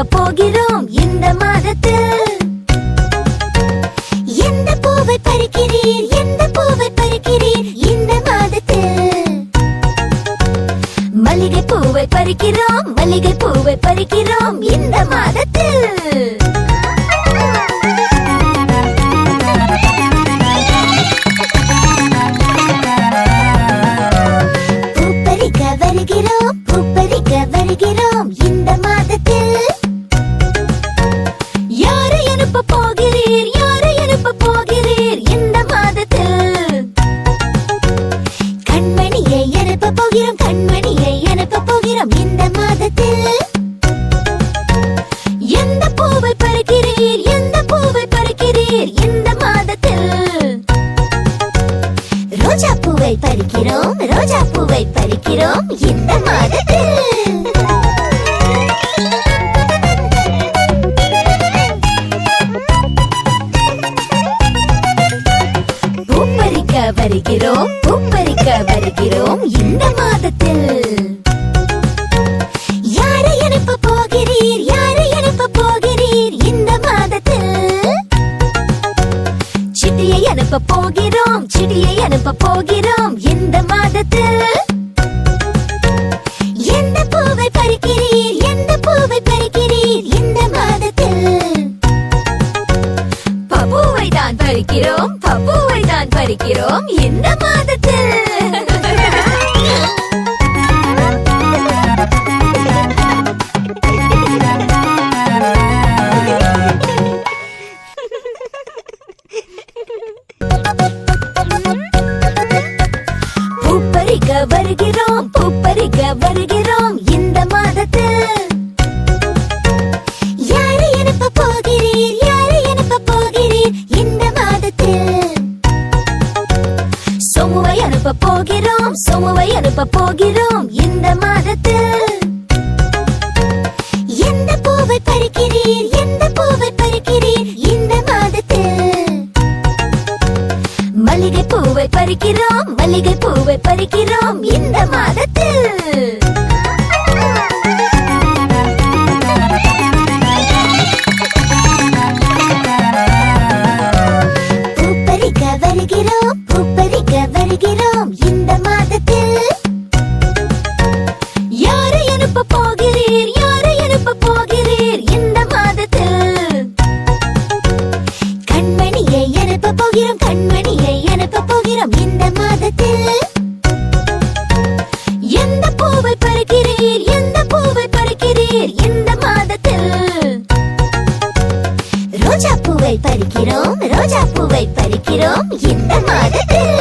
அனுப்ப போகிறோம் இந்த மாதத்தில். எந்த பூவை பறிக்கிறீர், எந்த பூவை பறிக்கிறீர் இந்த மாதத்தில்? மல்லிகை பூவை பறிக்கிறோம், மல்லிகை பூவை பறிக்கிறோம் இந்த மாதத்தில். பூப்பறிக்க வருகிறோம், பூப்பறிக்க வருகிறோம் இந்த மாதத்தில். யாரை அனுப்ப போகிறீர், யாரை அனுப்ப போகிறீர் இந்த மாதத்தில்? கண்மணியை அனுப்ப போகிறோம், கண்மணியை அனுப்ப போகிறோம் இந்த மாதத்தில். எந்த பூவை பறிக்கிறீர், எந்த பூவை பறிக்கிறீர் இந்த மாதத்தில்? ரோஜா பூவை பறிக்கிறோம், ரோஜா பூவை பறிக்கிறோம் இந்த மாதத்தில். பூப்பறிக்க வருகிறோம், பூப்பறிக்க வருகிறோம் இந்த மாதத்தில். யாரை அனுப்ப போகிறீர், யாரை அனுப்ப போகிறீர் இந்த மாதத்தில்? சிட்டியை அனுப்ப போகிறோம், சிட்டியை அனுப்ப போகிறோம் இந்த மாதத்தில். எந்த பூவை பறிக்கிறீர், எந்த பூவை பறிக்கிறீர் இந்த மாதத்தில்? பப்பூவை தான் பறிக்கிறோம், பப்பூவை தான் பறிக்கிறோம் இந்த மாதத்தில். பூப்பறிக்க வருகிறோம், பூப்பறிக்க வருகிறோம் இந்த மாதத்தில். யாரை அனுப்ப போகிறீர், யாரை அனுப்ப போகிறீர் இந்த மாதத்தில்? சோமுவை அனுப்ப போகிறோம், சோமுவை அனுப்ப போகிறோம் இந்த மாதத்தில். எந்த பூவை பறிக்கிறீர், எந்த பூவை பறிக்கிறீர் இந்த மாதத்தில்? மல்லிகை பூவை பறிக்கிறோம், மல்லிகை பூவை பறிக்கிறோம் இந்த மாதத்தில். பூப்பறிக்க வருகிறோம், பூப்பறிக்க வருகிறோம் இந்த மாதத்தில். யாரை அனுப்ப போகிறீர், யாரை அனுப்ப போகிறீர் இந்த மாதத்தில்? கண்மணியை அனுப்ப போகிறோம், கண்மணியை அனுப்ப போகிறோம் இந்த மாதத்தில். எந்த பூவை பறிக்கிறீர், எந்த பூவை பறிக்கிறீர் இந்த மாதத்தில்? ரோஜா பூவை பறிக்கிறோம், ரோஜா பூவை பறிக்கிறோம் இந்த மாதத்தில்.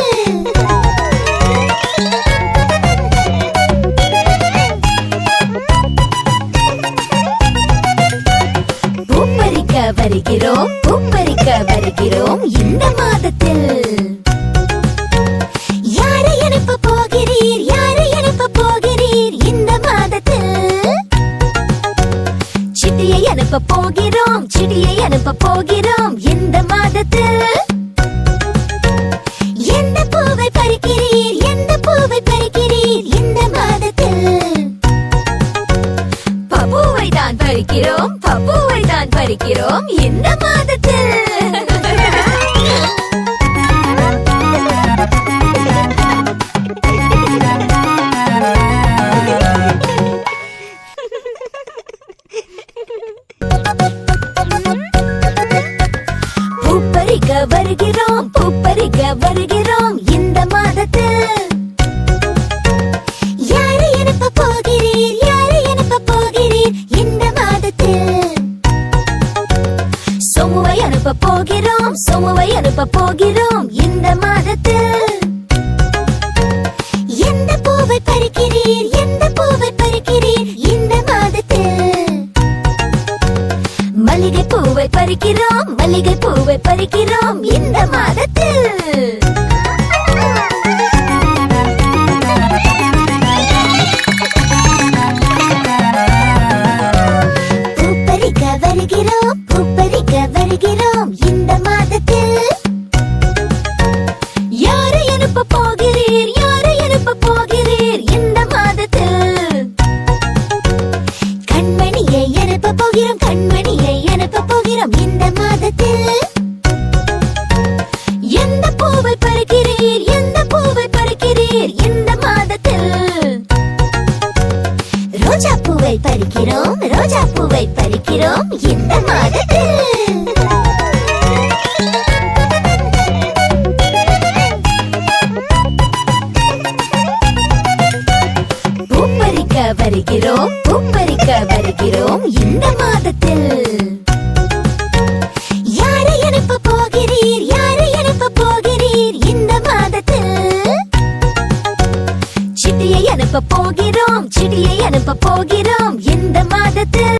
பூப்பறிக்க வருகிறோம், பூப்பறிக்க வருகிறோம் இந்த மாதத்தில். யாரை அனுப்ப போகிறீர், யாரை அனுப்ப போகிறீர் இந்த மாதத்தில்? சிட்டியை அனுப்ப போகிறோம், சிட்டியை அனுப்ப போகிறோம் இந்த மாதத்தில். எந்த பூவை பறிக்கிறீர், எந்த பூவை பறிக்கிறீர் இந்த மாதத்தில்? பப்பூவை தான் பறிக்கிறோம், பப்பூவை தான் பறிக்கிறோம் இந்த மாதத்தில். பூப்பறிக்க வருகிறோம், பூப்பறிக்க வருகிறோம் இந்த மாதத்தில். யாரை அனுப்ப போகிறீர், யாரை அனுப்ப போகிறீர் இந்த மாதத்தில்? சோமுவை அனுப்ப போகிறோம், சோமுவை அனுப்ப போகிறோம் இந்த மாதத்தில். எந்த பூவை பறிக்கிறீர், எந்த பூவை பறிக்கிறீர் இந்த மாதத்தில்? மல்லிகை பூவை பறிக்கிறோம், மல்லிகை பூவை பறிக்கிறோம் இந்த மாதத்தில். பூப்பறிக்க வருகிறோம், பூப்பறிக்க வருகிறோம் இந்த மாதத்தில். யாரை அனுப்ப போகிறீர், யாரை அனுப்ப போகிறீர் இந்த மாதத்தில்? கண்மணியை அனுப்ப போகிறோம், பூவை பறிக்கிறோம், ரோஜா பூவை பறிக்கிறோம் இந்த மாதத்தில். பூப்பறிக்க வருகிறோம், பூப்பறிக்க வருகிறோம் இந்த மாதத்தில். யாரை அனுப்ப போகிறீர், யாரை அனுப்ப போகிறீர் இந்த மாதத்தில். சிட்டியை அனுப்ப போகிறோம், சிட்டியை அனுப்ப போகிறோம் இந்த மாதத்தில்.